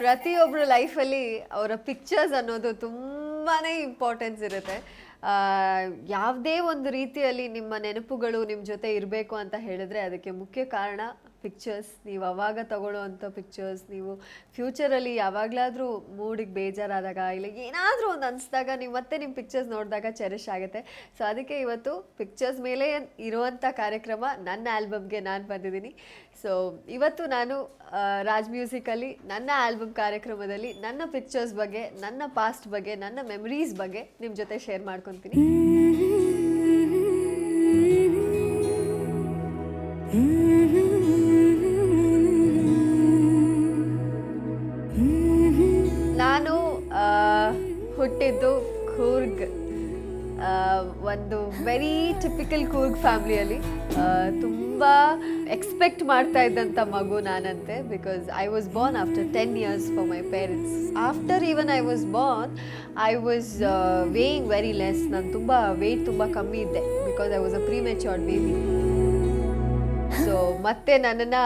ಪ್ರತಿಯೊಬ್ಬರ ಲೈಫಲ್ಲಿ ಅವರ ಪಿಕ್ಚರ್ಸ್ ಅನ್ನೋದು ತುಂಬಾ ಇಂಪಾರ್ಟೆನ್ಸ್ ಇರುತ್ತೆ. ಯಾವುದೇ ಒಂದು ರೀತಿಯಲ್ಲಿ ನಿಮ್ಮ ನೆನಪುಗಳು ನಿಮ್ಮ ಜೊತೆ ಇರಬೇಕು ಅಂತ ಹೇಳಿದ್ರೆ ಅದಕ್ಕೆ ಮುಖ್ಯ ಕಾರಣ ಪಿಕ್ಚರ್ಸ್. ನೀವು ಅವಾಗ ತಗೊಳ್ಳೋವಂಥ ಪಿಕ್ಚರ್ಸ್, ನೀವು ಫ್ಯೂಚರಲ್ಲಿ ಯಾವಾಗಲಾದರೂ ಮೂಡಿಗೆ ಬೇಜಾರಾದಾಗ ಇಲ್ಲ ಏನಾದರೂ ಒಂದು ಅನಿಸಿದಾಗ ನೀವು ಮತ್ತೆ ನಿಮ್ಮ ಪಿಕ್ಚರ್ಸ್ ನೋಡಿದಾಗ ಚೆರಿಶ್ ಆಗುತ್ತೆ. ಸೊ ಅದಕ್ಕೆ ಇವತ್ತು ಪಿಕ್ಚರ್ಸ್ ಮೇಲೆ ಇರುವಂಥ ಕಾರ್ಯಕ್ರಮ ನನ್ನ ಆಲ್ಬಮ್ಗೆ ನಾನು ಬಂದಿದ್ದೀನಿ. ಸೊ ಇವತ್ತು ನಾನು ರಾಜ್ ಮ್ಯೂಸಿಕಲ್ಲಿ ನನ್ನ ಆಲ್ಬಮ್ ಕಾರ್ಯಕ್ರಮದಲ್ಲಿ ನನ್ನ ಪಿಕ್ಚರ್ಸ್ ಬಗ್ಗೆ, ನನ್ನ ಪಾಸ್ಟ್ ಬಗ್ಗೆ, ನನ್ನ ಮೆಮರೀಸ್ ಬಗ್ಗೆ ನಿಮ್ಮ ಜೊತೆ ಶೇರ್ ಮಾಡ್ಕೊತೀನಿ. ನಾನು ಹುಟ್ಟಿದ್ದು ಕೂರ್ಗ್, ಒಂದು ವೆರಿ ಟಿಪಿಕಲ್ ಕೂರ್ಗ್ ಫ್ಯಾಮಿಲಿಯಲ್ಲಿ. ತುಂಬ ಎಕ್ಸ್ಪೆಕ್ಟ್ ಮಾಡ್ತಾ ಇದ್ದಂಥ ಮಗು ನಾನಂತೆ. Because I was born after 10 years for my parents. After even I was born I was weighing very less. ನಾನು ತುಂಬ ವೆಯ್ಟ್ ತುಂಬ ಕಮ್ಮಿ ಇದ್ದೆ because I was a prematured baby. So ಮತ್ತೆ ನನ್ನನ್ನು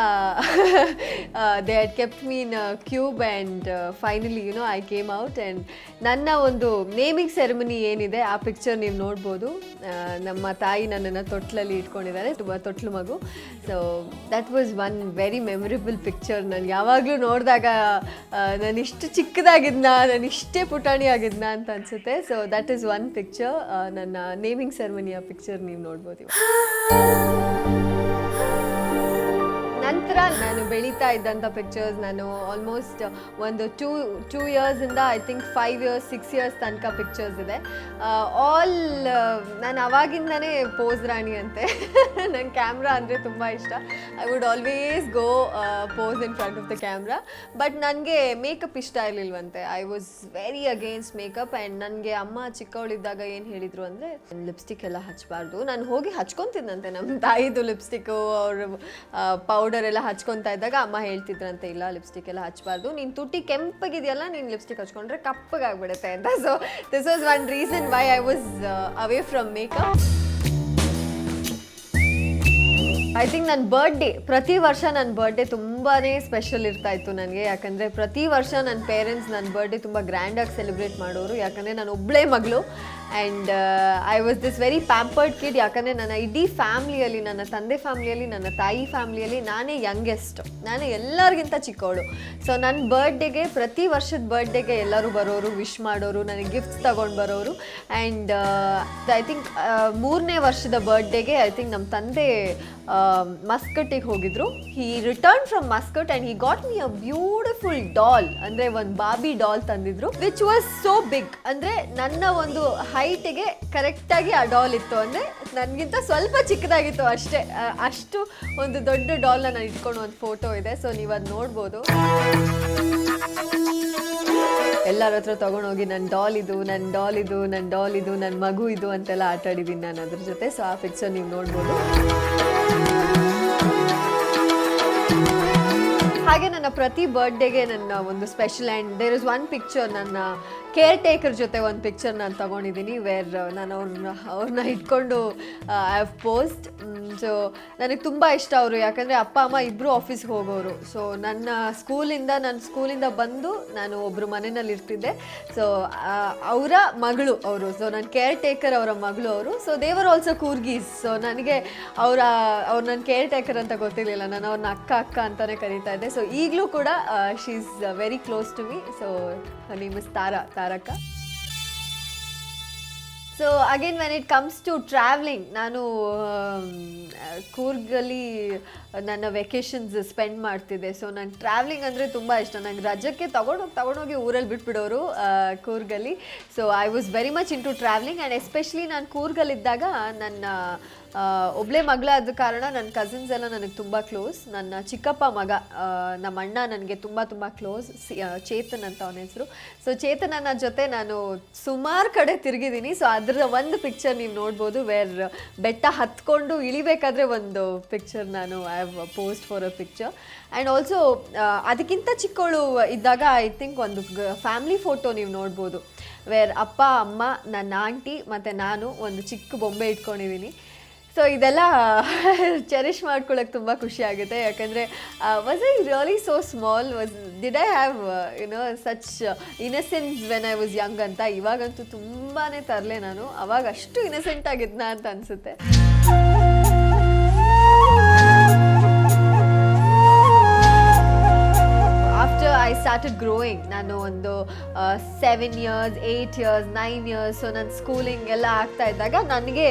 they had kept me in cube and finally I came out. And ನನ್ನ ಒಂದು naming ceremony ಏನಿದೆ ಆ ಪಿಕ್ಚರ್ ನೀವು ನೋಡ್ಬೋದು. ನಮ್ಮ ತಾಯಿ ನನ್ನನ್ನು ತೊಟ್ಲಲ್ಲಿ ಇಟ್ಕೊಂಡಿದ್ದಾರೆ, ತುಂಬ ತೊಟ್ಲು ಮಗು. So that was one very memorable picture. ನಾನು ಯಾವಾಗಲೂ ನೋಡಿದಾಗ ನಾನು ಇಷ್ಟು ಚಿಕ್ಕದಾಗಿದ್ನ, ನಾನು ಇಷ್ಟೇ ಪುಟಾಣಿ ಆಗಿದ್ನ ಅಂತ ಅನಿಸುತ್ತೆ. So that is one picture. ನನ್ನ ನೇಮಿಂಗ್ ಸೆರೆಮನಿಯ ಪಿಕ್ಚರ್ ನೀವು ನೋಡ್ಬೋದು. ನಂತರ ನಾನು ಬೆಳೀತಾ ಇದ್ದಂಥ ಪಿಕ್ಚರ್ಸ್, ನಾನು ಆಲ್ಮೋಸ್ಟ್ ಒಂದು ಟೂ ಇಯರ್ಸಿಂದ ಐ ಥಿಂಕ್ 5 years 6 years ತನಕ ಪಿಕ್ಚರ್ಸ್ ಇದೆ. ಆಲ್ ನಾನು ಅವಾಗಿಂದನೇ ಪೋಸ್ ರಾಣಿ ಅಂತೆ. ನಂಗೆ ಕ್ಯಾಮ್ರಾ ಅಂದರೆ ತುಂಬ ಇಷ್ಟ. I would always go pose in front of the camera. But ನನಗೆ ಮೇಕಪ್ ಇಷ್ಟ ಇರಲಿಲ್ವಂತೆ. I was very against makeup. And ನನಗೆ ಅಮ್ಮ ಚಿಕ್ಕವಳಿದ್ದಾಗ ಏನು ಹೇಳಿದರು ಅಂದರೆ ಲಿಪ್ಸ್ಟಿಕ್ ಎಲ್ಲ ಹಚ್ಚಬಾರ್ದು. ನಾನು ಹೋಗಿ ಹಚ್ಕೊತಿದ್ದಂತೆ ನಮ್ಮ ತಾಯಿದು ಲಿಪ್ಸ್ಟಿಕ್ಕು, ಅವರು ಪೌಡರ್ ಎಲ್ಲ ಹಚ್ಕೊತಾ ಇದ್ದಾಗ ಅಮ್ಮ ಹೇಳ್ತಿದ್ರಂತೆ, ಇಲ್ಲ ಲಿಪ್ಸ್ಟಿಕ್ ಎಲ್ಲ ಹಚ್ಚಬಾರ್ದು, ನೀನು ತುಟಿ ಕೆಂಪಗಿದೆಯಲ್ಲ, ನೀನು ಲಿಪ್ಸ್ಟಿಕ್ ಹಚ್ಕೊಂಡ್ರೆ ಕಪ್ಪಗಾಗ್ಬಿಡುತ್ತೆ ಅಂತ. So this was one reason why I was away from makeup. I think ನನ್ನ ಬರ್ಡೇ, ಪ್ರತಿ ವರ್ಷ ನನ್ನ ಬರ್ಡೇ ತುಂಬಾ ಸ್ಪೆಷಲ್ ಇರ್ತಾ ಇತ್ತು ನನಗೆ. ಯಾಕಂದರೆ ಪ್ರತಿ ವರ್ಷ ನನ್ನ ಪೇರೆಂಟ್ಸ್ ನನ್ನ ಬರ್ಡೇ ತುಂಬ ಗ್ರ್ಯಾಂಡಾಗಿ ಸೆಲೆಬ್ರೇಟ್ ಮಾಡೋರು. ಯಾಕಂದರೆ ನಾನು ಒಬ್ಬಳೇ ಮಗಳು. And I was this very pampered kid. ಯಾಕಂದರೆ ನನ್ನ ಇಡೀ ಫ್ಯಾಮ್ಲಿಯಲ್ಲಿ, ನನ್ನ ತಂದೆ ಫ್ಯಾಮ್ಲಿಯಲ್ಲಿ, ನನ್ನ ತಾಯಿ ಫ್ಯಾಮ್ಲಿಯಲ್ಲಿ ನಾನೇ ಯಂಗೆಸ್ಟ್, ನಾನೇ ಎಲ್ಲರಿಗಿಂತ ಚಿಕ್ಕವಳು. ಸೊ ನನ್ನ ಬರ್ಡೇಗೆ, ಪ್ರತಿ ವರ್ಷದ ಬರ್ಡೇಗೆ ಎಲ್ಲರೂ ಬರೋರು, ವಿಶ್ ಮಾಡೋರು, ನನಗೆ ಗಿಫ್ಟ್ಸ್ ತೊಗೊಂಡು ಬರೋರು. ಆ್ಯಂಡ್ ಐ ಥಿಂಕ್ 3ನೇ ವರ್ಷದ ಬರ್ಡೇಗೆ ಐ ಥಿಂಕ್ ನಮ್ಮ ತಂದೆ ಮಸ್ಕಟ್ಟಿಗೆ ಹೋಗಿದ್ರು. He return from Muscat and he got me a beautiful doll, ಅಂದರೆ ಒಂದು ಬಾಬಿ ಡಾಲ್ ತಂದಿದ್ರು, ವಿಚ್ ವಾಸ್ ಸೋ ಬಿಗ್. ಅಂದರೆ ನನ್ನ ಒಂದು ಹೈಟಿಗೆ ಕರೆಕ್ಟಾಗಿ ಆ ಡಾಲ್ ಇತ್ತು. ಅಂದರೆ ನನಗಿಂತ ಸ್ವಲ್ಪ ಚಿಕ್ಕದಾಗಿತ್ತು ಅಷ್ಟೇ. ಅಷ್ಟು ಒಂದು ದೊಡ್ಡ ಡಾಲ್ನ ನಾನು ಇಟ್ಕೊಂಡು ಒಂದು ಫೋಟೋ ಇದೆ. ಸೊ ನೀವು ಅದು ನೋಡ್ಬೋದು. ಎಲ್ಲರ ಹತ್ರ ತೊಗೊಂಡೋಗಿ ನನ್ನ ಡಾಲ್ ಇದು, ನನ್ನ ಡಾಲ್ ಇದು, ನನ್ನ ಡಾಲ್ ಇದು, ನನ್ನ ಮಗು ಇದು ಅಂತೆಲ್ಲ ಆಟ ಆಡಿದ್ದೀನಿ ನಾನು ಅದ್ರ ಜೊತೆ. ಸೊ ಆ ಪಿಕ್ಚರ್ ನೀವು ನೋಡ್ಬೋದು. ಹಾಗೆ ನನ್ನ ಪ್ರತಿ ಬರ್ಡೇಗೆ ನನ್ನ ಒಂದು special. And there is one picture, ನನ್ನ ಕೇರ್ ಟೇಕರ್ ಜೊತೆ ಒಂದು ಪಿಕ್ಚರ್ ನಾನು ತೊಗೊಂಡಿದ್ದೀನಿ, ವೇರ್ ನಾನು ಅವ್ರನ್ನ ಇಟ್ಕೊಂಡು ಐ ಹ್ಯಾವ್ ಪೋಸ್ಟ್. ಸೊ ನನಗೆ ತುಂಬ ಇಷ್ಟ ಅವರು. ಯಾಕಂದರೆ ಅಪ್ಪ ಅಮ್ಮ ಇಬ್ಬರು ಆಫೀಸ್ಗೆ ಹೋಗೋರು. ಸೊ ನನ್ನ ಸ್ಕೂಲಿಂದ ಬಂದು ನಾನು ಒಬ್ಬರು ಮನೆಯಲ್ಲಿ ಇರ್ತಿದ್ದೆ. ಸೊ ಅವರ ಮಗಳು ಅವರು. ಸೊ ನನ್ನ ಕೇರ್ ಟೇಕರ್ ಅವರ ಮಗಳು ಅವರು. ಸೊ ದೇವರ್ ಆಲ್ಸೋ ಕೂರ್ಗೀಸ್. ಸೊ ನನಗೆ ಅವ್ರು ನನ್ನ ಕೇರ್ ಟೇಕರ್ ಅಂತ ಗೊತ್ತಿರಲಿಲ್ಲ. ನಾನು ಅವ್ರನ್ನ ಅಕ್ಕ ಅಂತಲೇ ಕರೀತಾ ಇದ್ದೆ. ಸೊ ಈಗಲೂ ಕೂಡ she is very close to me. So her name is Taraka. So again when it comes to travelling, ನಾನು ಕೂರ್ಗಲ್ಲಿ ನನ್ನ ವೆಕೇಷನ್ಸ್ ಸ್ಪೆಂಡ್ ಮಾಡ್ತಿದ್ದೆ. ಸೊ ನಾನು ಟ್ರಾವೆಲಿಂಗ್ ಅಂದರೆ ತುಂಬ ಇಷ್ಟ. ನಂಗೆ ರಜಕ್ಕೆ ತಗೊಂಡೋಗಿ ಊರಲ್ಲಿ ಬಿಟ್ಬಿಡೋರು ಕೂರ್ಗಲ್ಲಿ. So I was very much into travelling. And especially ನಾನು ಕೂರ್ಗಲ್ಲಿದ್ದಾಗ ನನ್ನ ಒಬ್ಬಳೇ ಮಗಳಾದ ಕಾರಣ ನನ್ನ ಕಸಿನ್ಸ್ ಎಲ್ಲ ನನಗೆ ತುಂಬ ಕ್ಲೋಸ್. ನನ್ನ ಚಿಕ್ಕಪ್ಪ ಮಗ, ನಮ್ಮ ಅಣ್ಣ ನನಗೆ ತುಂಬ ತುಂಬ ಕ್ಲೋಸ್, ಚೇತನ್ ಅಂತ ಅವನ ಹೆಸರು. ಸೊ ಚೇತನನ ಜೊತೆ ನಾನು ಸುಮಾರು ಕಡೆ ತಿರುಗಿದ್ದೀನಿ. ಸೊ ಅದರ ಒಂದು ಪಿಕ್ಚರ್ ನೀವು ನೋಡ್ಬೋದು, ವೇರ್ ಬೆಟ್ಟ ಹತ್ಕೊಂಡು ಇಳಿಬೇಕಾದ್ರೆ ಒಂದು ಪಿಕ್ಚರ್ ನಾನು I have post for a picture. And also ಅದಕ್ಕಿಂತ ಚಿಕ್ಕವಳು ಇದ್ದಾಗ ಐ ಥಿಂಕ್ ಒಂದು ಫ್ಯಾಮಿಲಿ ಫೋಟೋ ನೀವು ನೋಡ್ಬೋದು, ವೇರ್ ಅಪ್ಪ ಅಮ್ಮ, ನನ್ನ ಆಂಟಿ ಮತ್ತು ನಾನು ಒಂದು ಚಿಕ್ಕ ಬೊಂಬೆ ಇಟ್ಕೊಂಡಿದ್ದೀನಿ. ಸೊ ಇದೆಲ್ಲ ಚೆರಿಷ್ ಮಾಡ್ಕೊಳ್ಳೋಕೆ ತುಂಬ ಖುಷಿ ಆಗುತ್ತೆ. ಯಾಕಂದರೆ was I really so small, did I have such innocence when I was Young ಅಂತ. ಇವಾಗಂತೂ ತುಂಬಾ ತರಲೆ ನಾನು, ಅವಾಗ ಅಷ್ಟು ಇನ್ನಸೆಂಟ್ ಆಗಿದ್ನಾ ಅಂತ ಅನಿಸುತ್ತೆ. ಆಫ್ಟರ್ ಐ ಸ್ಟಾರ್ಟೆಡ್ ಗ್ರೋಯಿಂಗ್, ನಾನು ಒಂದು 7 years 8 years 9 years, ಸೊ ನನ್ನ ಸ್ಕೂಲಿಂಗ್ ಎಲ್ಲ ಆಗ್ತಾ ಇದ್ದಾಗ ನನಗೆ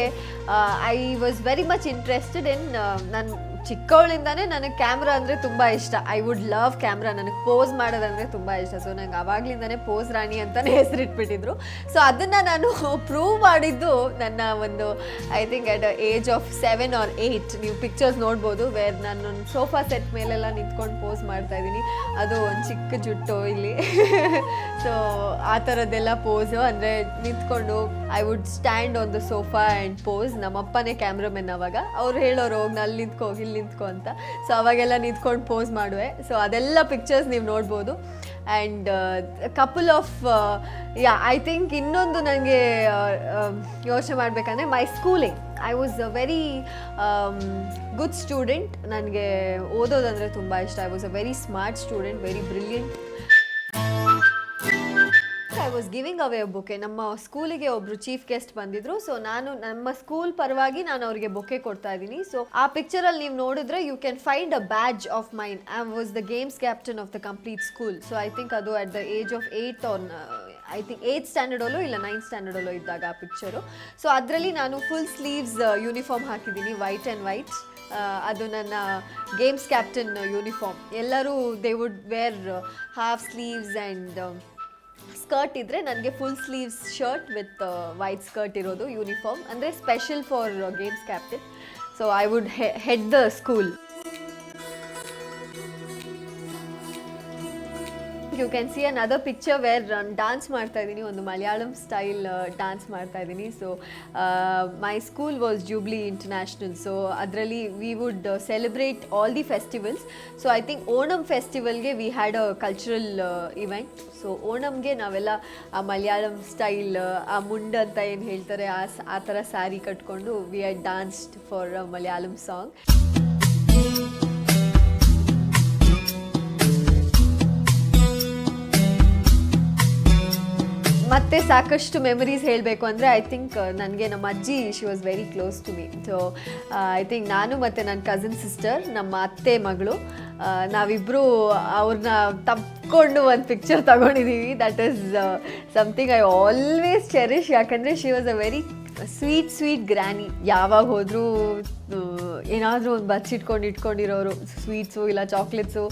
I was very much interested in, ನಾನು ಚಿಕ್ಕವಳಿಂದಾನೇ ನನಗೆ ಕ್ಯಾಮ್ರಾ ಅಂದರೆ ತುಂಬ ಇಷ್ಟ. ಐ ವುಡ್ ಲವ್ ಕ್ಯಾಮ್ರಾ, ನನಗೆ ಪೋಸ್ ಮಾಡೋದಂದರೆ ತುಂಬ ಇಷ್ಟ. ಸೊ ನಂಗೆ ಆವಾಗಲಿಂದನೇ ಪೋಸ್ ರಾಣಿ ಅಂತಲೇ ಹೆಸರಿಟ್ಬಿಟ್ಟಿದ್ರು. ಸೊ ಅದನ್ನು ನಾನು ಪ್ರೂವ್ ಮಾಡಿದ್ದು ನನ್ನ ಒಂದು I think at age of 7 or 8 ನೀವು ಪಿಕ್ಚರ್ಸ್ ನೋಡ್ಬೋದು, ವೇರ್ ನಾನು ಒಂದು ಸೋಫಾ ಸೆಟ್ ಮೇಲೆಲ್ಲ ನಿಂತ್ಕೊಂಡು ಪೋಸ್ ಮಾಡ್ತಾಯಿದ್ದೀನಿ. ಅದು ಒಂದು ಚಿಕ್ಕ ಜುಟ್ಟು ಇಲ್ಲಿ ಸೊ ಆ ಥರದ್ದೆಲ್ಲ ಪೋಸು, ಅಂದರೆ ನಿಂತ್ಕೊಂಡು I would stand on the sofa and pose. ನಮ್ಮಪ್ಪನೇ ಕ್ಯಾಮ್ರಾಮನ್ ಅವಾಗ, ಅವ್ರು ಹೇಳೋರು ಹೋಗಿ ಅಲ್ಲಿ ನಿಂತ್ಕೊ ಅಂತ. ಸೊ ಅವಾಗೆಲ್ಲ ನಿಂತ್ಕೊಂಡು ಪೋಸ್ ಮಾಡುವೆ. ಸೊ ಅದೆಲ್ಲ ಪಿಕ್ಚರ್ಸ್ ನೀವು ನೋಡ್ಬೋದು. And couple of I think ಇನ್ನೊಂದು ನನಗೆ ಯೋಚನೆ ಮಾಡಬೇಕಂದ್ರೆ my schooling. I was a very good student, ನನಗೆ ಓದೋದಂದರೆ ತುಂಬ ಇಷ್ಟ. I was a very smart student, very brilliant. I was giving away bouquet. ನಮ್ಮ ಸ್ಕೂಲಿಗೆ ಒಬ್ರು ಚೀಫ್ ಗೆಸ್ಟ್ ಬಂದಿದ್ರು. ಸೊ ನಾನು ನಮ್ಮ ಸ್ಕೂಲ್ ಪರವಾಗಿ ನಾನು ಅವ್ರಿಗೆ ಬೊಕೆ ಕೊಡ್ತಾ ಇದ್ದೀನಿ. ಸೊ ಆ ಪಿಕ್ಚರಲ್ಲಿ ನೀವು ನೋಡಿದ್ರೆ you can find a badge of mine. I was the games captain of the complete school. So I think ಅದು at the age of 8 or I think 8th standard ಇಲ್ಲ 9th standard ಇದ್ದಾಗ ಆ picture. So ಅದರಲ್ಲಿ ನಾನು full sleeves uniform ಹಾಕಿದ್ದೀನಿ, white and white. ಅದು ನನ್ನ games captain uniform. ಎಲ್ಲರೂ they would wear half sleeves and skirt ಇದ್ದರೆ ನನಗೆ full sleeves shirt with white skirt ಇರೋದು ಯೂನಿಫಾರ್ಮ್, ಅಂದರೆ special for games captain. So I would head the school. You can see another picture where dance ಮಾಡ್ತಾ ಇದ್ದೀನಿ, ಒಂದು Malayalam style dance ಮಾಡ್ತಾ ಇದ್ದೀನಿ. So my school was Jubilee International. So ಅದರಲ್ಲಿ we wood celebrate all the festivals. So I think Onam ಫೆಸ್ಟಿವಲ್ಗೆ we had a cultural event. So ಓಣಮ್ಗೆ ನಾವೆಲ್ಲ ಆ ಮಲಯಾಳಂ ಸ್ಟೈಲ್, ಆ ಮುಂಡ ಅಂತ ಏನು ಹೇಳ್ತಾರೆ ಆ ಥರ ಸ್ಯಾರಿ ಕಟ್ಕೊಂಡು we had ಡಾನ್ಸ್ಡ್ for a Malayalam song. ಮತ್ತು ಸಾಕಷ್ಟು ಮೆಮರೀಸ್ ಹೇಳಬೇಕು ಅಂದರೆ ಐ ಥಿಂಕ್ ನನಗೆ ನಮ್ಮ ಅಜ್ಜಿ she was very close to me. So I think ನಾನು ಮತ್ತು ನನ್ನ ಕಸಿನ್ ಸಿಸ್ಟರ್, ನಮ್ಮ ಅತ್ತೆ ಮಗಳು, ನಾವಿಬ್ಬರು ಅವ್ರನ್ನ ತಪ್ಪಿಕೊಂಡು ಒಂದು ಪಿಕ್ಚರ್ ತಗೊಂಡಿದ್ದೀವಿ. That is something I always cherish. ಯಾಕಂದರೆ she was a very sweet granny. ಯಾವಾಗ ಹೋದರೂ ಏನಾದರೂ ಒಂದು ಇಟ್ಕೊಂಡಿರೋರು ಸ್ವೀಟ್ಸು ಇಲ್ಲ ಚಾಕ್ಲೇಟ್ಸು.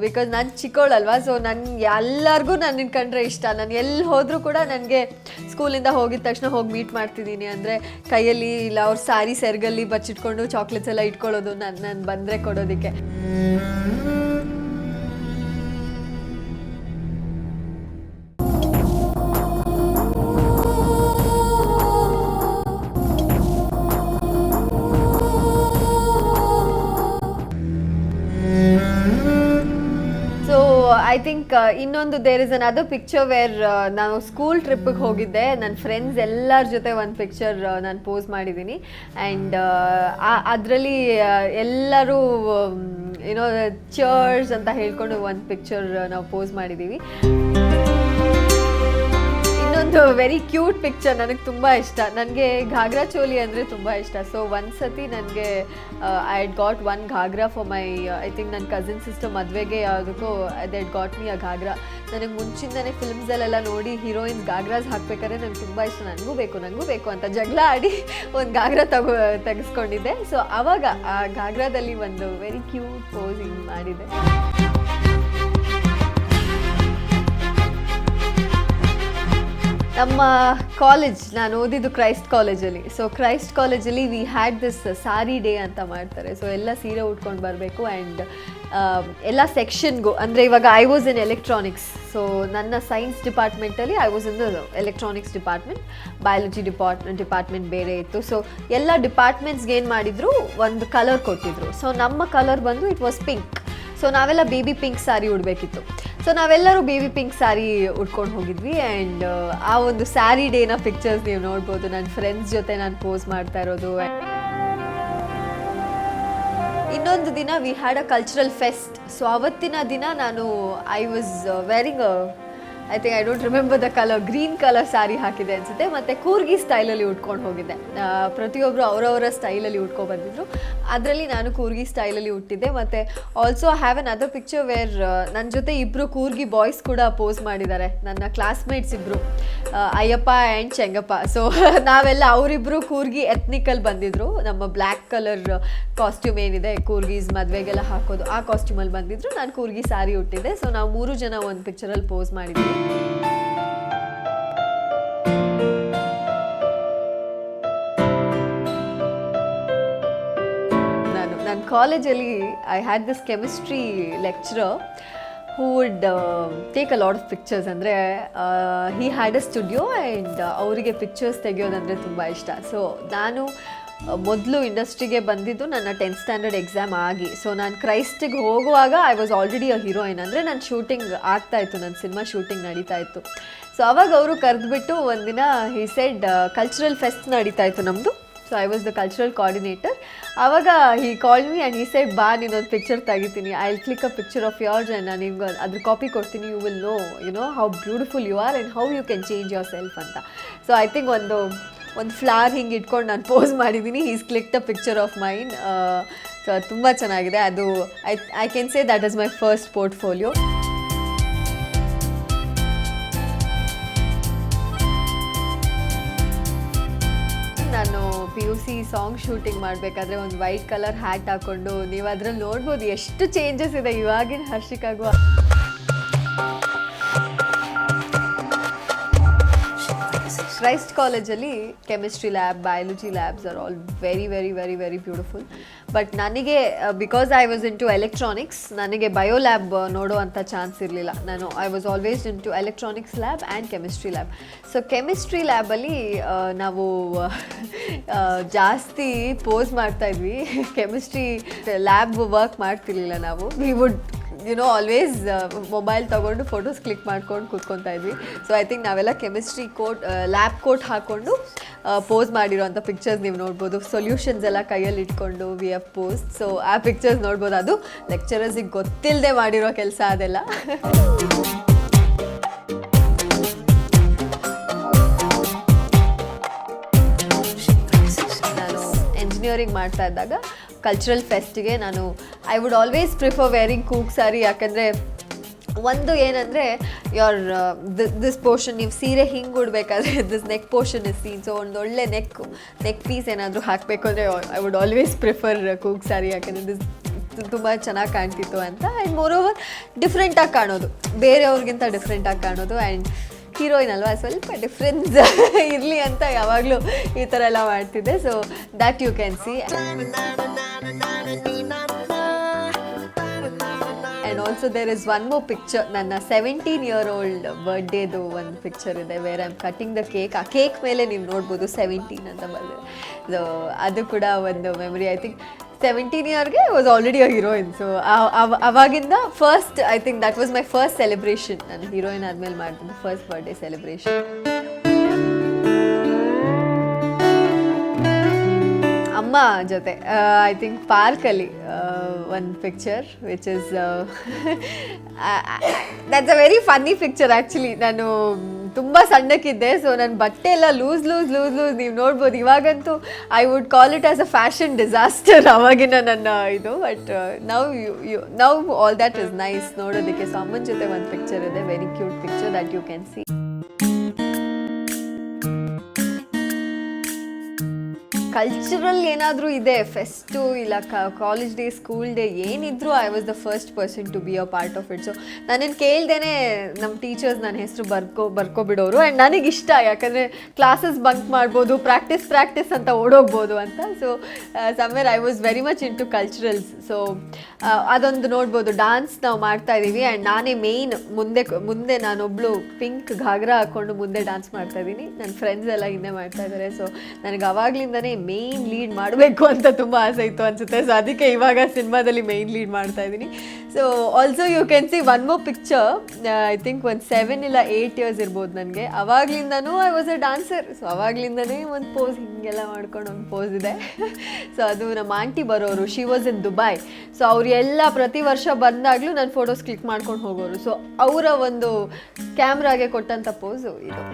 ಬಿಕಾಸ್ ನಾನು ಚಿಕ್ಕವಳಲ್ವಾ, ಸೊ ಎಲ್ಲರಿಗೂ ನನ್ನ ಕಂಡ್ರೆ ಇಷ್ಟ. ನಾನು ಎಲ್ಲಿ ಹೋದರೂ ಕೂಡ ನನಗೆ ಸ್ಕೂಲಿಂದ ಹೋಗಿದ ತಕ್ಷಣ ಹೋಗಿ ಮೀಟ್ ಮಾಡ್ತಿದ್ದೀನಿ ಅಂದರೆ ಕೈಯಲ್ಲಿ ಇಲ್ಲ ಅವ್ರ ಸಾರಿ ಸೆರ್ಗಲ್ಲಿ ಬಚ್ಚಿಟ್ಕೊಂಡು ಚಾಕ್ಲೇಟ್ಸ್ ಎಲ್ಲ ಇಟ್ಕೊಳ್ಳೋದು ನಾನು ಬಂದರೆ ಕೊಡೋದಕ್ಕೆ. ಐ ಥಿಂಕ್ ಇನ್ನೊಂದು there is another picture where ನಾನು ಸ್ಕೂಲ್ ಟ್ರಿಪ್ಪಿಗೆ ಹೋಗಿದ್ದೆ. ನನ್ನ ಫ್ರೆಂಡ್ಸ್ ಎಲ್ಲರ ಜೊತೆ ಒಂದು ಪಿಕ್ಚರ್ ನಾನು ಪೋಸ್ ಮಾಡಿದ್ದೀನಿ. ಆ್ಯಂಡ್ ಅದರಲ್ಲಿ ಎಲ್ಲರೂ ಏನೋ ಚರ್ಸ್ ಅಂತ ಹೇಳ್ಕೊಂಡು ಒಂದು ಪಿಕ್ಚರ್ ನಾವು ಪೋಸ್ ಮಾಡಿದ್ದೀವಿ. ಇನ್ನೊಂದು ವೆರಿ ಕ್ಯೂಟ್ ಪಿಕ್ಚರ್ ನನಗೆ ತುಂಬ ಇಷ್ಟ. ನನಗೆ ಘಾಗ್ರಾ ಚೋಲಿ ಅಂದರೆ ತುಂಬ ಇಷ್ಟ. ಸೊ ಒಂದು ಸತಿ ನನಗೆ I had got one ghagra for my I think ನನ್ನ ಕಸಿನ್ ಸಿಸ್ಟರ್ ಮದುವೆಗೆ ಯಾವುದಕ್ಕೂ ದೇ ಹ್ಯಾಡ್ ಗಾಟ್ ಮಿ ಅ ಘಾಗ್ರಾ. ನನಗೆ ಮುಂಚಿಂದನೇ ಫಿಲ್ಮ್ಸಲ್ಲೆಲ್ಲ ನೋಡಿ ಹೀರೋಯಿನ್ಸ್ ಘಾಗ್ರಾಸ್ ಹಾಕ್ಬೇಕಾದ್ರೆ ನನಗೆ ತುಂಬ ಇಷ್ಟ. ನನಗೂ ಬೇಕು ಅಂತ ಜಗಳ ಆಡಿ ಒಂದು ಘಾಗ್ರಾ ತೆಗೆಸ್ಕೊಂಡಿದ್ದೆ. ಸೊ ಆವಾಗ ಆ ಘಾಗ್ರಾದಲ್ಲಿ ಒಂದು ವೆರಿ ಕ್ಯೂಟ್ ಪೋಸಿಂಗ್ ಮಾಡಿದೆ. ನಮ್ಮ ಕಾಲೇಜ್, ನಾನು ಓದಿದ್ದು ಕ್ರೈಸ್ಟ್ ಕಾಲೇಜಲ್ಲಿ. ಸೊ ಕ್ರೈಸ್ಟ್ ಕಾಲೇಜಲ್ಲಿ we had this sorry day ಅಂತ ಮಾಡ್ತಾರೆ. ಸೊ ಎಲ್ಲ ಸೀರೆ ಉಟ್ಕೊಂಡು ಬರಬೇಕು. ಆ್ಯಂಡ್ ಎಲ್ಲ ಸೆಕ್ಷನ್ಗೂ, ಅಂದರೆ ಇವಾಗ I was in electronics. So ನನ್ನ ಸೈನ್ಸ್ ಡಿಪಾರ್ಟ್ಮೆಂಟಲ್ಲಿ I was in the electronics department, biology department ಬೇರೆ ಇತ್ತು. ಸೊ ಎಲ್ಲ ಡಿಪಾರ್ಟ್ಮೆಂಟ್ಸ್ಗೆ ಏನು ಮಾಡಿದರು, ಒಂದು ಕಲರ್ ಕೊಟ್ಟಿದ್ರು. ಸೊ ನಮ್ಮ ಕಲರ್ ಬಂದು ಇಟ್ ವಾಸ್ ಪಿಂಕ್. ಸೊ ನಾವೆಲ್ಲ ಬೇಬಿ ಪಿಂಕ್ ಸಾರಿ ಉಡಬೇಕಿತ್ತು. ಸೊ ನಾವೆಲ್ಲರೂ ಬೇಬಿ ಪಿಂಕ್ ಸ್ಯಾರಿ ಉಟ್ಕೊಂಡು ಹೋಗಿದ್ವಿ ಆ್ಯಂಡ್ ಆ ಒಂದು ಸ್ಯಾರಿ ಡೇನ ಪಿಕ್ಚರ್ಸ್ ನೀವು ನೋಡ್ಬೋದು. ನನ್ನ ಫ್ರೆಂಡ್ಸ್ ಜೊತೆ ನಾನು ಪೋಸ್ ಮಾಡ್ತಾ ಇರೋದು. ಇನ್ನೊಂದು ದಿನ V had a cultural fest. So ಅವತ್ತಿನ ದಿನ ನಾನು I was wearing I think I don't remember the colour, green colour sari ಹಾಕಿದೆ ಅನಿಸುತ್ತೆ. ಮತ್ತು ಕೂರ್ಗಿ ಸ್ಟೈಲಲ್ಲಿ ಉಟ್ಕೊಂಡು ಹೋಗಿದ್ದೆ. ಪ್ರತಿಯೊಬ್ಬರು ಅವರವರ ಸ್ಟೈಲಲ್ಲಿ ಉಟ್ಕೊಂಡು ಬಂದಿದ್ರು. ಅದರಲ್ಲಿ ನಾನು ಕೂರ್ಗಿ ಸ್ಟೈಲಲ್ಲಿ ಉಟ್ಟಿದ್ದೆ. ಮತ್ತು also have another picture where ನನ್ನ ಜೊತೆ ಇಬ್ಬರು ಕೂರ್ಗಿ ಬಾಯ್ಸ್ ಕೂಡ ಪೋಸ್ ಮಾಡಿದ್ದಾರೆ, ನನ್ನ ಕ್ಲಾಸ್ಮೇಟ್ಸ್ ಇಬ್ಬರು, ಅಯ್ಯಪ್ಪ ಆ್ಯಂಡ್ ಚೆಂಗಪ್ಪ. ಸೊ ನಾವೆಲ್ಲ ಅವರಿಬ್ಬರು ಕೂರ್ಗಿ ಎತ್ನಿಕಲ್ಲಿ ಬಂದಿದ್ದರು. ನಮ್ಮ ಬ್ಲ್ಯಾಕ್ ಕಲರ್ ಕಾಸ್ಟ್ಯೂಮ್ ಏನಿದೆ ಕೂರ್ಗೀಸ್ ಮದುವೆಗೆಲ್ಲ ಹಾಕೋದು, ಆ ಕಾಸ್ಟ್ಯೂಮಲ್ಲಿ ಬಂದಿದ್ರು. ನಾನು ಕೂರ್ಗಿ ಸ್ಯಾರಿ ಉಟ್ಟಿದ್ದೆ. ಸೊ ನಾವು 3 ಜನ ಒಂದು ಪಿಕ್ಚರಲ್ಲಿ ಪೋಸ್ ಮಾಡಿದ್ವಿ. ನನ್ನ ಕಾಲೇಜಲ್ಲಿ I had this chemistry lecturer who would take a lot of pictures. ಅಂದರೆ he had a studio and ಅವರಿಗೆ ಪಿಕ್ಚರ್ಸ್ ತೆಗೆಯೋದಂದರೆ ತುಂಬ ಇಷ್ಟ. ಸೊ ನಾನು ಮೊದಲು ಇಂಡಸ್ಟ್ರಿಗೆ ಬಂದಿದ್ದು ನನ್ನ 10th ಸ್ಟ್ಯಾಂಡರ್ಡ್ ಎಕ್ಸಾಮ್ ಆಗಿ. ಸೊ ನಾನು ಕ್ರೈಸ್ಟಿಗೆ ಹೋಗುವಾಗ I was already a heroine. ಅಂದರೆ ನನ್ನ ಶೂಟಿಂಗ್ ಆಗ್ತಾಯಿತ್ತು, ನನ್ನ ಸಿನಿಮಾ ಶೂಟಿಂಗ್ ನಡೀತಾ ಇತ್ತು. ಸೊ ಅವಾಗ ಅವರು ಕರೆದುಬಿಟ್ಟು ಒಂದಿನ ಹಿ ಸೆಡ್ ಕಲ್ಚರಲ್ ಫೆಸ್ಟ್ ನಡೀತಾ ಇತ್ತು ನಮ್ಮದು. So I was the cultural coordinator. ಆವಾಗ he called me and he said ಬಾ ನೀನೊಂದು ಪಿಕ್ಚರ್ ತೆಗಿತೀನಿ, I will click a picture of yours and ನಾನು ನಿಮ್ಗೆ ಅದ್ರ ಕಾಪಿ ಕೊಡ್ತೀನಿ, you will know how beautiful you are and how you can change yourself ಅಂತ. So I think ಒಂದು flower ಹಿಂಗೆ ಇಟ್ಕೊಂಡು ನಾನು ಪೋಸ್ ಮಾಡಿದ್ದೀನಿ. Is click the picture of mine. So ತುಂಬ ಚೆನ್ನಾಗಿದೆ ಅದು. I can say that is my first portfolio. ನಾನು PUC ಸಾಂಗ್ ಶೂಟಿಂಗ್ ಮಾಡಬೇಕಾದ್ರೆ ಒಂದು ವೈಟ್ ಕಲರ್ ಹ್ಯಾಟ್ ಹಾಕ್ಕೊಂಡು, ನೀವು ಅದ್ರಲ್ಲಿ ನೋಡ್ಬೋದು ಎಷ್ಟು ಚೇಂಜಸ್ ಇದೆ ಇವಾಗಿನ ಹರ್ಷಿಕಾಗೂ. ಕ್ರೈಸ್ಟ್ ಕಾಲೇಜಲ್ಲಿ chemistry lab, biology labs are all very very very very beautiful. But ನನಗೆ because I was into electronics, ನನಗೆ ಬಯೋ ಲ್ಯಾಬ್ ನೋಡೋ ಅಂಥ ಚಾನ್ಸ್ ಇರಲಿಲ್ಲ. I was always into electronics lab and chemistry lab. So chemistry ಲ್ಯಾಬಲ್ಲಿ ನಾವು ಜಾಸ್ತಿ pose ಮಾಡ್ತಾಯಿದ್ವಿ. Chemistry lab work ಮಾಡ್ತಿರ್ಲಿಲ್ಲ ನಾವು. ವಿ ವುಡ್ ಆಲ್ವೇಸ್ ಮೊಬೈಲ್ ತೊಗೊಂಡು ಫೋಟೋಸ್ ಕ್ಲಿಕ್ ಮಾಡ್ಕೊಂಡು ಕೂತ್ಕೊತಾ ಇದ್ವಿ. ಸೊ ಐ ಥಿಂಕ್ ನಾವೆಲ್ಲ ಕೆಮಿಸ್ಟ್ರಿ ಲ್ಯಾಬ್ ಕೋಟ್ ಹಾಕ್ಕೊಂಡು ಪೋಸ್ ಮಾಡಿರೋಂಥ ಪಿಕ್ಚರ್ಸ್ ನೀವು ನೋಡ್ಬೋದು. ಸೊಲ್ಯೂಷನ್ಸ್ ಎಲ್ಲ ಕೈಯಲ್ಲಿ ಇಟ್ಕೊಂಡು ವಿ ಹ್ಯಾವ್ ಪೋಸ್. ಸೊ ಆ ಪಿಕ್ಚರ್ಸ್ ನೋಡ್ಬೋದು. ಅದು ಲೆಕ್ಚರರ್ಸಿಗೆ ಗೊತ್ತಿಲ್ಲದೆ ಮಾಡಿರೋ ಕೆಲಸ ಅದೆಲ್ಲ. ನಾನು ಎಂಜಿನಿಯರಿಂಗ್ ಮಾಡ್ತಾ ಇದ್ದಾಗ ಕಲ್ಚರಲ್ ಫೆಸ್ಟಿಗೆ I would always prefer wearing ಕೂಕ್ ಸ್ಯಾರಿ. ಯಾಕಂದರೆ ಒಂದು ಏನಂದರೆ ದಿಸ್ ಪೋರ್ಷನ್ ನೀವು ಸೀರೆ ಹಿಂಗೆ ಉಡಬೇಕಾದ್ರೆ this neck portion is seen. So ಒಂದು ಒಳ್ಳೆ ನೆಕ್ ಪೀಸ್ ಏನಾದರೂ ಹಾಕಬೇಕು ಅಂದರೆ ಐ ವುಡ್ ಆಲ್ವೇಸ್ ಪ್ರಿಫರ್ ಕೂಕ್ ಸ್ಯಾರಿ. ಯಾಕಂದರೆ ದಿಸ್ ತುಂಬ ಚೆನ್ನಾಗಿ ಕಾಣ್ತಿತ್ತು ಅಂತ. ಆ್ಯಂಡ್ ಮೋರ್ ಓವರ್ ಡಿಫ್ರೆಂಟಾಗಿ ಕಾಣೋದು, ಬೇರೆಯವ್ರಿಗಿಂತ ಡಿಫ್ರೆಂಟಾಗಿ ಕಾಣೋದು. ಆ್ಯಂಡ್ ಹೀರೋಯಿನ್ ಅಲ್ವಾ, ಸ್ವಲ್ಪ ಡಿಫ್ರೆನ್ಸ್ ಇರಲಿ ಅಂತ ಯಾವಾಗಲೂ ಈ ಥರ ಎಲ್ಲ ಮಾಡ್ತಿದ್ದೆ. So that you can see. And also there is one more picture. ನನ್ನ 17-year-old ಬರ್ಡೇದು ಒಂದು ಪಿಕ್ಚರ್ ಇದೆ where I am cutting the cake. ಆ ಕೇಕ್ ಮೇಲೆ ನೀವು ನೋಡ್ಬೋದು 17 ಅಂತ ಬಂದಿದೆ. ಸೊ ಅದು ಕೂಡ ಒಂದು ಮೆಮೊರಿ. ಐ ಥಿಂಕ್ 17 ಇಯರ್ಗೆ was already a heroine. So ಅವಾಗಿಂದ first I think that was my first celebration. ನಾನು ಹೀರೋಯಿನ್ ಆದಮೇಲೆ ಮಾಡಿದ್ದು ಫಸ್ಟ್ ಬರ್ಡೇ ಸೆಲೆಬ್ರೇಷನ್. ಅಮ್ಮ ಜೊತೆ ಐ ಥಿಂಕ್ ಪಾರ್ಕಲ್ಲಿ ಒಂದು picture which is that's a very funny picture actually. ನಾನು ತುಂಬ ಸಣ್ಣಕ್ಕಿದ್ದೆ. ಸೊ ನನ್ನ ಬಟ್ಟೆ ಎಲ್ಲ ಲೂಸ್ ನೀವು ನೋಡ್ಬೋದು. ಇವಾಗಂತೂ I would call it as a fashion disaster ಅವಾಗಿನ ನನ್ನ ಇದು. But now all that is nice ನೋಡೋದಕ್ಕೆ. ಸೊ ಅಮ್ಮನ ಜೊತೆ ಒಂದು ಪಿಕ್ಚರ್ ಇದೆ, very cute picture that you can see. Cultural ಏನಾದರೂ ಇದೆ, ಫೆಸ್ಟು ಇಲ್ಲ ಕಾಲೇಜ್ ಡೇ, ಸ್ಕೂಲ್ ಡೇ ಏನಿದ್ರು I was the first person to be a part of it. So ನನ್ನನ್ನು ಕೇಳ್ದೇನೆ ನಮ್ಮ ಟೀಚರ್ಸ್ ನನ್ನ ಹೆಸರು ಬರ್ಕೊಬಿಡೋರು. ಆ್ಯಂಡ್ ನನಗಿಷ್ಟ, ಯಾಕಂದರೆ ಕ್ಲಾಸಸ್ ಬಂಕ್ ಮಾಡ್ಬೋದು, ಪ್ರಾಕ್ಟೀಸ್ ಅಂತ ಓಡೋಗ್ಬೋದು ಅಂತ. So somewhere I was very much into culturals. So ಅದೊಂದು ನೋಡ್ಬೋದು. ಡಾನ್ಸ್ ನಾವು ಮಾಡ್ತಾ ಇದ್ದೀವಿ ಆ್ಯಂಡ್ ನಾನೇ ಮೇಯ್ನ್ ಮುಂದೆ ನಾನೊಬ್ಳು ಪಿಂಕ್ ಘಾಗ್ರಾ ಹಾಕ್ಕೊಂಡು ಮುಂದೆ ಡಾನ್ಸ್ ಮಾಡ್ತಾಯಿದ್ದೀನಿ. ನನ್ನ ಫ್ರೆಂಡ್ಸ್ ಎಲ್ಲ ಹಿಂದೆ ಮಾಡ್ತಾಯಿದ್ದಾರೆ. ಸೊ ನನಗೆ ಅವಾಗಲಿಂದನೇ ಮೇಯ್ನ್ ಲೀಡ್ ಮಾಡಬೇಕು ಅಂತ ತುಂಬ ಆಸೆ ಇತ್ತು ಅನಿಸುತ್ತೆ. ಸೊ ಅದಕ್ಕೆ ಇವಾಗ ಸಿನಿಮಾದಲ್ಲಿ ಮೇಯ್ನ್ ಲೀಡ್ ಮಾಡ್ತಾ ಇದ್ದೀನಿ. So also you can see one more picture, I think ಒಂದು 7 ಇಲ್ಲ 8 ಇಯರ್ಸ್ ಇರ್ಬೋದು ನನಗೆ. ಅವಾಗ್ಲಿಂದನೂ I was a dancer. So ಅವಾಗ್ಲಿಂದನೇ ಒಂದು ಪೋಸ್ ಹಿಂಗೆಲ್ಲ ಮಾಡ್ಕೊಂಡು ಒಂದು ಪೋಸ್ ಇದೆ. ಸೊ ಅದು ನಮ್ಮ ಆಂಟಿ ಬರೋರು, she was in Dubai. So ಅವ್ರು ಎಲ್ಲ ಪ್ರತಿ ವರ್ಷ ಬಂದಾಗಲೂ ನಾನು ಫೋಟೋಸ್ ಕ್ಲಿಕ್ ಮಾಡ್ಕೊಂಡು ಹೋಗೋರು. ಸೊ ಅವರ ಒಂದು ಕ್ಯಾಮ್ರಾಗೆ ಕೊಟ್ಟಂಥ ಪೋಸು ಇದು.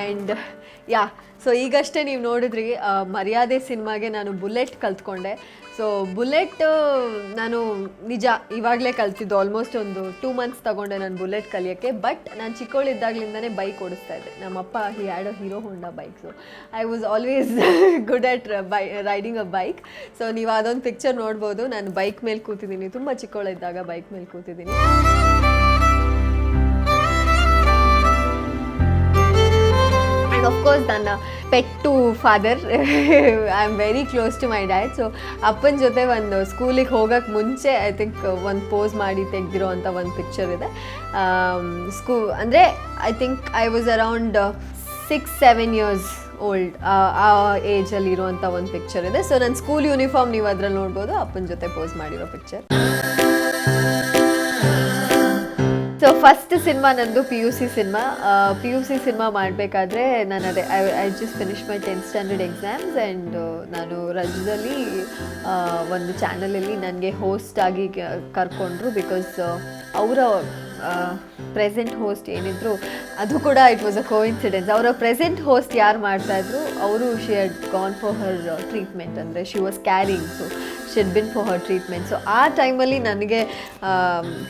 ಆ್ಯಂಡ್ ಯಾ, ಸೊ ಈಗಷ್ಟೇ ನೀವು ನೋಡಿದ್ರಿ ಮರ್ಯಾದೆ ಸಿನಿಮಾಗೆ ನಾನು ಬುಲೆಟ್ ಕಲ್ತ್ಕೊಂಡೆ. ಸೊ ಬುಲೆಟ್ ನಾನು ನಿಜ ಇವಾಗಲೇ ಕಲ್ತಿದ್ದು, ಆಲ್ಮೋಸ್ಟ್ ಒಂದು 2 months ತಗೊಂಡೆ ನಾನು ಬುಲೆಟ್ ಕಲಿಯೋಕ್ಕೆ. ಬಟ್ ನಾನು ಚಿಕ್ಕವಳಿದ್ದಾಗಲಿಂದನೇ ಬೈಕ್ ಓಡಿಸ್ತಾ ಇದ್ದೆ. ನಮ್ಮಪ್ಪ he had a hero Honda bike. So I was always good at riding a bike. So ನೀವು ಅದೊಂದು ಪಿಕ್ಚರ್ ನೋಡ್ಬೋದು, ನಾನು ಬೈಕ್ ಮೇಲೆ ಕೂತಿದ್ದೀನಿ, ತುಂಬ ಚಿಕ್ಕವಳಿದ್ದಾಗ ಬೈಕ್ ಮೇಲೆ ಕೂತಿದ್ದೀನಿ. ಆಫ್ ಕೋರ್ಸ್ ನನ್ನ pet father, I am very close to my dad. So ಅಪ್ಪನ ಜೊತೆ ಒಂದು ಸ್ಕೂಲಿಗೆ ಹೋಗೋಕ್ಕೆ ಮುಂಚೆ ಐ ಥಿಂಕ್ ಒಂದು ಪೋಸ್ ಮಾಡಿ ತೆಗೆದಿರೋ ಅಂಥ ಒಂದು ಪಿಕ್ಚರ್ ಇದೆ. ಅಂದರೆ I think I was around 6-7 years old, ಆ ಏಜಲ್ಲಿ ಇರುವಂಥ ಒಂದು ಪಿಕ್ಚರ್ ಇದೆ. ಸೊ ನನ್ನ ಸ್ಕೂಲ್ ಯೂನಿಫಾರ್ಮ್ ನೀವು ಅದ್ರಲ್ಲಿ ನೋಡ್ಬೋದು, ಅಪ್ಪನ ಜೊತೆ ಪೋಸ್ ಮಾಡಿರೋ ಪಿಕ್ಚರ್. ಸೊ ಫಸ್ಟ್ ಸಿನಿಮಾ ನಂದು PUC ಸಿನಿಮಾ. PUC ಸಿನಿಮಾ ಮಾಡಬೇಕಾದ್ರೆ ನಾನು ಅದೇ I just finish my 10th standard exams. And ನಾನು ರಾಜ್ಯದಲ್ಲಿ ಒಂದು ಚಾನಲಲ್ಲಿ ನನಗೆ ಹೋಸ್ಟ್ ಆಗಿ ಕರ್ಕೊಂಡ್ರು. ಬಿಕಾಸ್ ಅವರ ಪ್ರೆಸೆಂಟ್ ಹೋಸ್ಟ್ ಏನಿದ್ರು ಅದು ಕೂಡ ಇಟ್ ವಾಸ್ ಅ ಕೋಇನ್ಸಿಡೆನ್ಸ್. ಅವರ ಪ್ರೆಸೆಂಟ್ ಹೋಸ್ಟ್ ಯಾರು ಮಾಡ್ತಾಯಿದ್ರು ಅವರು she had gone for her treatment, ಅಂದರೆ she was carrying. So she had been for her treatment. So ಆ ಟೈಮಲ್ಲಿ ನನಗೆ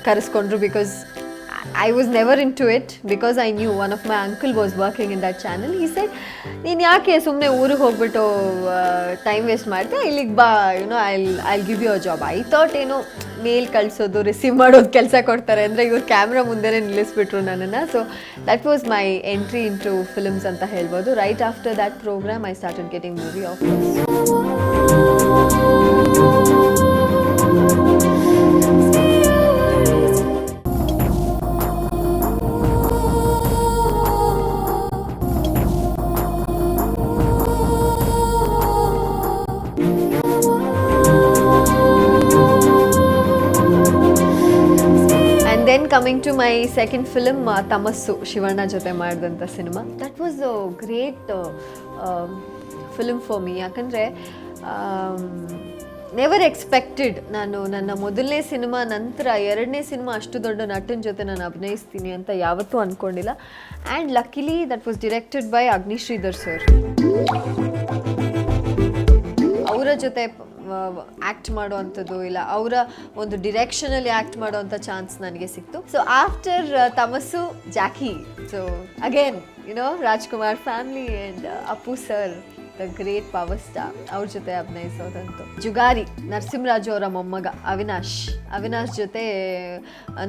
ಕರೆಸ್ಕೊಂಡ್ರು. Because I was never into it, because I knew one of my uncle was working in that channel. He said, ನೀನು ಯಾಕೆ ಸುಮ್ಮನೆ ಊರಿಗೆ ಹೋಗ್ಬಿಟ್ಟು time waste ಮಾಡ್ದೆ, ಇಲ್ಲಿಗೆ ಬಾ, I'll give you a job. I thought ಏನೋ ಮೇಲ್ ಕಳಿಸೋದು ರಿಸೀವ್ ಮಾಡೋದು ಕೆಲಸ ಕೊಡ್ತಾರೆ ಅಂದರೆ ಇವ್ರು ಕ್ಯಾಮ್ರಾ ಮುಂದೆನೇ ನಿಲ್ಲಿಸ್ಬಿಟ್ರು ನನ್ನನ್ನು. So that was my entry into films ಅಂತ ಹೇಳ್ಬೋದು. Right after that program I started getting movie offers. Then coming to my second film Tamassu, Shivanna ಜೊತೆ ಮಾಡಿದಂಥ cinema. That was a great film for me. ಯಾಕಂದರೆ never expected, ನಾನು ನನ್ನ ಮೊದಲನೇ cinema ನಂತರ 2ನೇ ಸಿನಿಮಾ ಅಷ್ಟು ದೊಡ್ಡ ನಟನ ಜೊತೆ ನಾನು ಅಭಿನಯಿಸ್ತೀನಿ ಅಂತ ಯಾವತ್ತೂ ಅಂದ್ಕೊಂಡಿಲ್ಲ. And ಲಕ್ಕಿಲಿ that was directed by Agni Sridhar sir. ಅವರ ಜೊತೆ ಆ್ಯಕ್ಟ್ ಮಾಡುವಂಥದ್ದು ಇಲ್ಲ, ಅವರ ಒಂದು ಡಿರೆಕ್ಷನಲ್ಲಿ ಆ್ಯಕ್ಟ್ ಮಾಡುವಂಥ ಚಾನ್ಸ್ ನನಗೆ ಸಿಕ್ತು. So after Tamassu, Jackie. So again Rajkumar family and Appu sir, the great power star, ಅವ್ರ ಜೊತೆ ಅಭಿನಯಿಸೋದಂತು. ಜುಗಾರಿ, ನರಸಿಂಹರಾಜು ಅವರ ಮೊಮ್ಮಗ ಅವಿನಾಶ್ ಜೊತೆ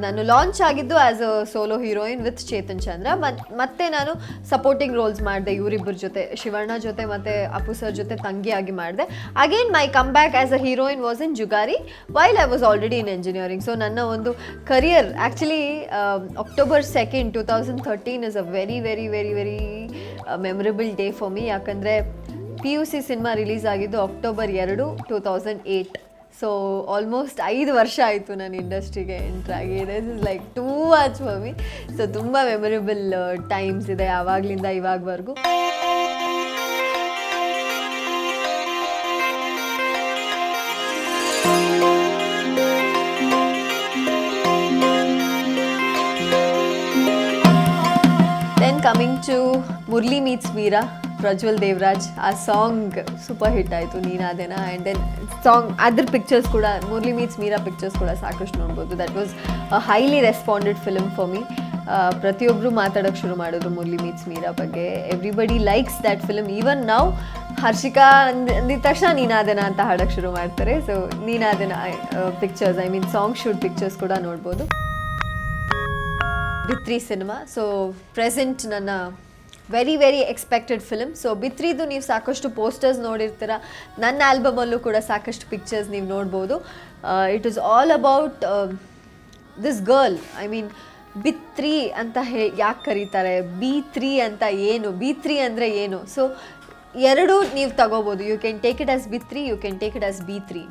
ನಾನು ಲಾಂಚ್ ಆಗಿದ್ದು as a solo heroine with Chetan Chandra. ಮತ್ತೆ ನಾನು ಸಪೋರ್ಟಿಂಗ್ ರೋಲ್ಸ್ ಮಾಡಿದೆ ಇವರಿಬ್ಬರ ಜೊತೆ, ಶಿವಣ್ಣ ಜೊತೆ ಮತ್ತು ಅಪ್ಪು ಸರ್ ಜೊತೆ ತಂಗಿಯಾಗಿ ಮಾಡಿದೆ. Again my come back as a heroine was in Jugari while I was already in engineering. So ನನ್ನ ಒಂದು career actually October 2nd, 2013 is a very very very very memorable day for me. ಯಾಕಂದರೆ PUC cinema release ಆಗಿದ್ದು October 2, 2008. So almost 5 ವರ್ಷ ಆಯಿತು ನಾನು ಇಂಡಸ್ಟ್ರಿಗೆ entry ಆಗಿ. This is like too much for me. So ತುಂಬ ಮೆಮೊರೇಬಲ್ ಟೈಮ್ಸ್ ಇದೆ ಆವಾಗಲಿಂದ ಇವಾಗವರೆಗೂ. Then coming to Murali meets Veera, Prajwal Devaraj. ಆ ಸಾಂಗ್ ಸೂಪರ್ ಹಿಟ್ ಆಯಿತು, ನೀನಾದೇನಾ. ಆ್ಯಂಡ್ ದೆನ್ ಸಾಂಗ್ ಅದ್ರ ಪಿಕ್ಚರ್ಸ್ ಕೂಡ, ಮುರಳಿ ಮೀಟ್ಸ್ ಮೀರಾ ಪಿಕ್ಚರ್ಸ್ ಕೂಡ ಸಾಕಷ್ಟು ನೋಡ್ಬೋದು. That was a highly responded film for me. ಪ್ರತಿಯೊಬ್ಬರು ಮಾತಾಡೋಕ್ಕೆ ಶುರು ಮಾಡಿದ್ರು ಮುರಳಿ ಮೀಟ್ಸ್ ಮೀರಾ ಬಗ್ಗೆ. Everybody likes that film. Even ನಾವು ಹರ್ಷಿಕಾ ಅಂದಿದ ತಕ್ಷಣ ನೀನಾದೇನಾ ಅಂತ ಹಾಡೋಕ್ಕೆ ಶುರು ಮಾಡ್ತಾರೆ. ಸೊ ನೀನಾದೇನಾ pictures, I mean song shoot pictures ಕೂಡ ನೋಡ್ಬೋದು. ಬಿತ್ರಿ ಸಿನಿಮಾ, ಸೊ ಪ್ರೆಸೆಂಟ್ ನನ್ನ very very expected film. So ಬಿತ್ರಿದು ನೀವು ಸಾಕಷ್ಟು ಪೋಸ್ಟರ್ಸ್ ನೋಡಿರ್ತೀರ, ನನ್ನ ಆಲ್ಬಮಲ್ಲೂ ಕೂಡ ಸಾಕಷ್ಟು ಪಿಕ್ಚರ್ಸ್ ನೀವು ನೋಡ್ಬೋದು. It is all about this girl. I mean Bitri ಅಂತ ಯಾಕೆ ಕರೀತಾರೆ, B3 ಅಂತ ಏನು, B3 ಅಂದರೆ ಏನು. ಸೊ ಎರಡು ನೀವು ತಗೋಬೋದು. You can take it as B3, you can take it as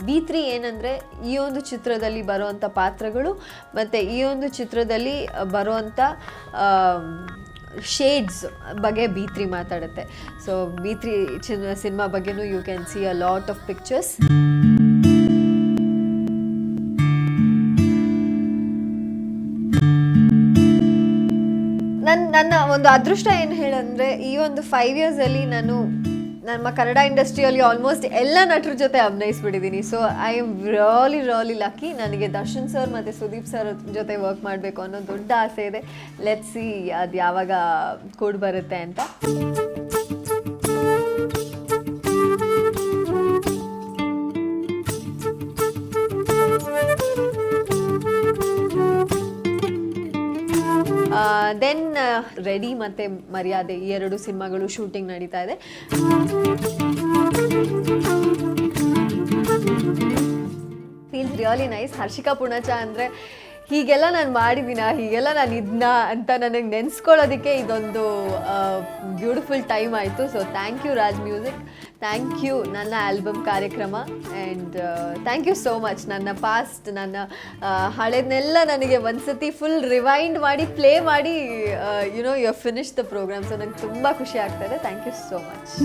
B3 ಏನಂದರೆ ಈ ಒಂದು ಚಿತ್ರದಲ್ಲಿ ಬರುವಂಥ ಪಾತ್ರಗಳು ಮತ್ತು ಈ ಒಂದು ಚಿತ್ರದಲ್ಲಿ ಬರುವಂಥ ಶೇಡ್ಸ್ ಬಗ್ಗೆ B3 ಮಾತಾಡುತ್ತೆ. ಸೊ B3 ಸಿನಿಮಾ ಬಗ್ಗೆನೂ you can see a lot of pictures. ನನ್ನ ಒಂದು ಅದೃಷ್ಟ ಏನು ಹೇಳಂದರೆ, ಈ ಒಂದು 5 ಇಯರ್ಸಲ್ಲಿ ನಾನು ನಮ್ಮ ಕನ್ನಡ ಇಂಡಸ್ಟ್ರಿಯಲ್ಲಿ ಆಲ್ಮೋಸ್ಟ್ ಎಲ್ಲ ನಟರ ಜೊತೆ ಅಭಿನಯಿಸ್ಬಿಟ್ಟಿದ್ದೀನಿ. So I am really lucky. ನನಗೆ ದರ್ಶನ್ ಸರ್ ಮತ್ತು ಸುದೀಪ್ ಸರ್ ಜೊತೆ ವರ್ಕ್ ಮಾಡಬೇಕು ಅನ್ನೋ ದೊಡ್ಡ ಆಸೆ ಇದೆ. ಲೆಟ್ಸ್ ಸಿ ಅದು ಯಾವಾಗ ಕೂಡಿ ಬರುತ್ತೆ ಅಂತ. ದೆನ್ ರೆಡಿ ಮತ್ತು ಮರ್ಯಾದೆ ಈ 2 ಸಿನಿಮಾಗಳು ಶೂಟಿಂಗ್ ನಡೀತಾ ಇದೆ. Feels really nice. Harshika Punacha ಅಂದರೆ ಹೀಗೆಲ್ಲ ನಾನು ಮಾಡಿದ್ದೀನ, ಹೀಗೆಲ್ಲ ನಾನು ಇದನ್ನ ಅಂತ ನನಗೆ ನೆನೆಸ್ಕೊಳ್ಳೋದಕ್ಕೆ ಇದೊಂದು ಬ್ಯೂಟಿಫುಲ್ ಟೈಮ್ ಆಯಿತು. So thank you Raj music, thank you ನನ್ನ ಆಲ್ಬಮ್ ಕಾರ್ಯಕ್ರಮ, and thank you so much. ನನ್ನ ಪಾಸ್ಟ್, ನನ್ನ ಹಳೆದನ್ನೆಲ್ಲ ನನಗೆ ಒಂದ್ಸತಿ ಫುಲ್ ರಿವೈಂಡ್ ಮಾಡಿ ಪ್ಲೇ ಮಾಡಿ you finish the program. So ನಂಗೆ ತುಂಬ ಖುಷಿ ಆಗ್ತಾಯಿದೆ. Thank you so much.